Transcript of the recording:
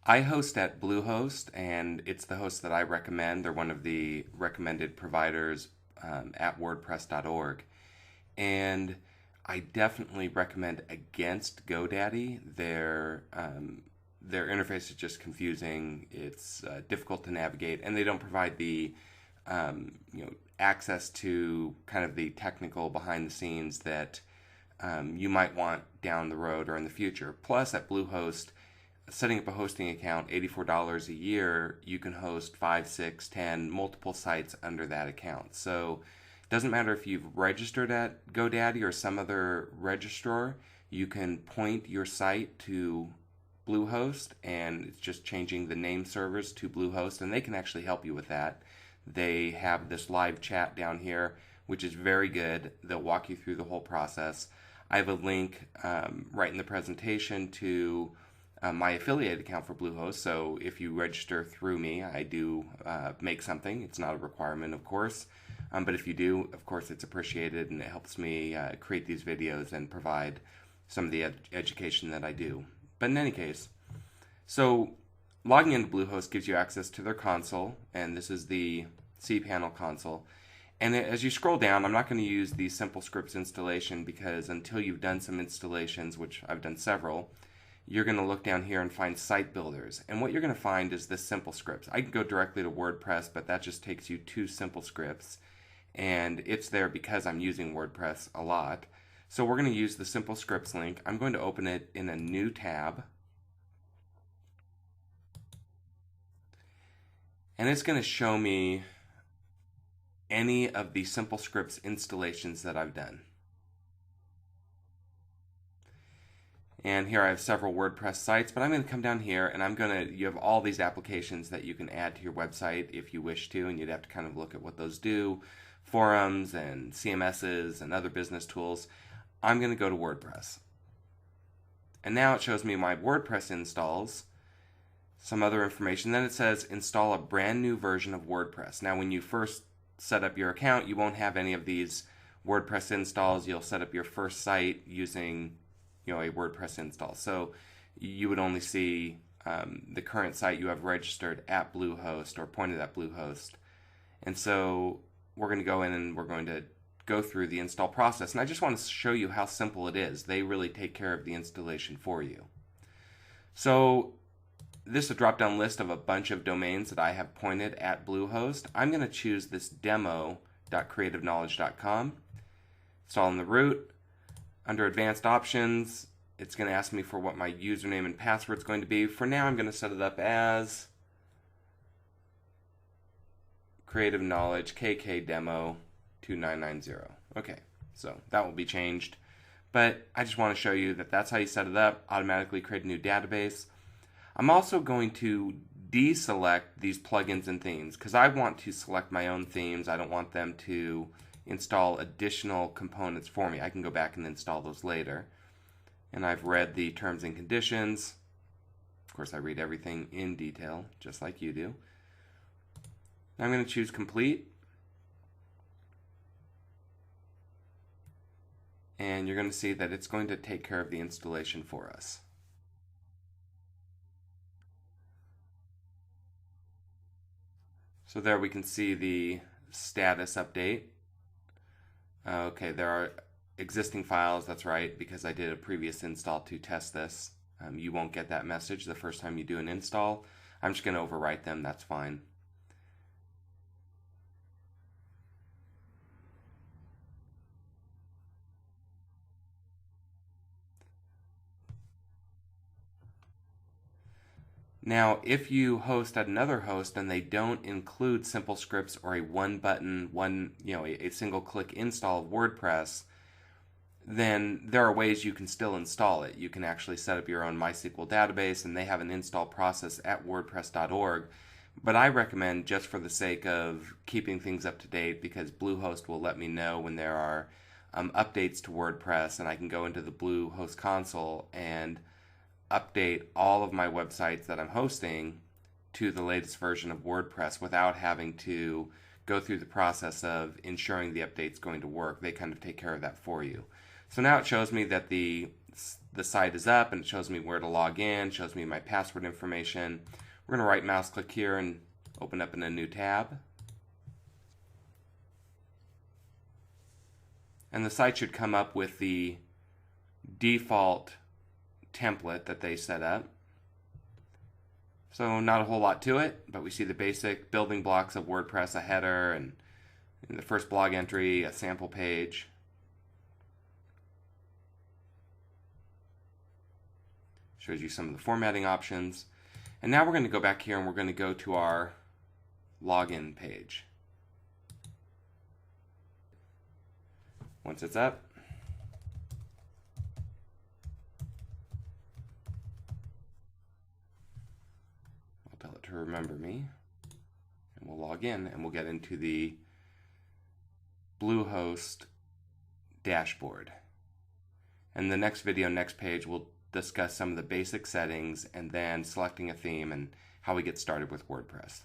I host at Bluehost, and it's the host that I recommend. They're one of the recommended providers at WordPress.org. And I definitely recommend against GoDaddy. Their interface is just confusing. It's difficult to navigate, and they don't provide the access to kind of the technical behind the scenes that you might want down the road or in the future. Plus, at Bluehost, setting up a hosting account, $84 a year, you can host 5, 6, 10, multiple sites under that account. So it doesn't matter if you've registered at GoDaddy or some other registrar, you can point your site to Bluehost, and it's just changing the name servers to Bluehost, and they can actually help you with that. They have this live chat down here, which is very good. They'll walk you through the whole process. I have a link right in the presentation to my affiliate account for Bluehost. So if you register through me, I do make something. It's not a requirement, of course. But if you do, of course, it's appreciated, and it helps me create these videos and provide some of the education that I do. But in any case, so logging into Bluehost gives you access to their console, and this is the cPanel console. And as you scroll down, I'm not going to use the Simple Scripts installation because until you've done some installations, which I've done several, you're going to look down here and find site builders. And what you're going to find is this Simple Scripts. I can go directly to WordPress, but that just takes you to Simple Scripts. And it's there because I'm using WordPress a lot. So we're going to use the Simple Scripts link. I'm going to open it in a new tab. And it's going to show me any of the Simple Scripts installations that I've done. And here I have several WordPress sites, but I'm going to come down here and you have all these applications that you can add to your website if you wish to, and you'd have to kind of look at what those do. Forums and CMSs and other business tools. I'm going to go to WordPress. And now it shows me my WordPress installs, some other information. Then it says install a brand new version of WordPress. Now when you first set up your account, you won't have any of these WordPress installs. You'll set up your first site using a WordPress install. So you would only see the current site you have registered at Bluehost or pointed at Bluehost. And so we're going to go in and we're going to go through the install process. And I just want to show you how simple it is. They really take care of the installation for you. So this is a drop-down list of a bunch of domains that I have pointed at Bluehost. I'm going to choose this demo.creativeknowledge.com. Install in the root. Under advanced options, it's going to ask me for what my username and password is going to be. For now, I'm going to set it up as Creative Knowledge KK Demo 2990. Okay, so that will be changed. But I just want to show you that that's how you set it up. Automatically create a new database. I'm also going to deselect these plugins and themes because I want to select my own themes. I don't want them to install additional components for me. I can go back and install those later. And I've read the terms and conditions. Of course, I read everything in detail, just like you do. I'm going to choose complete. And you're going to see that it's going to take care of the installation for us. So there we can see the status update. Okay, there are existing files, that's right, because I did a previous install to test this. You won't get that message the first time you do an install. I'm just going to overwrite them, that's fine. Now, if you host at another host and they don't include Simple Scripts or a one-button, a single-click install of WordPress, then there are ways you can still install it. You can actually set up your own MySQL database, and they have an install process at WordPress.org. But I recommend, just for the sake of keeping things up to date, because Bluehost will let me know when there are updates to WordPress, and I can go into the Bluehost console and update all of my websites that I'm hosting to the latest version of WordPress without having to go through the process of ensuring the update's going to work. They kind of take care of that for you. So now it shows me that the the site is up and it shows me where to log in, shows me my password information. We're going to right mouse click here and open up in a new tab. And the site should come up with the default template that they set up. So not a whole lot to it, but we see the basic building blocks of WordPress, a header, and in the first blog entry, a sample page. Shows you some of the formatting options. And now we're going to go back here and we're going to go to our login page. Once it's up, I'll tell it to remember me, and we'll log in and we'll get into the Bluehost dashboard. And the next video, next page, we'll discuss some of the basic settings and then selecting a theme and how we get started with WordPress.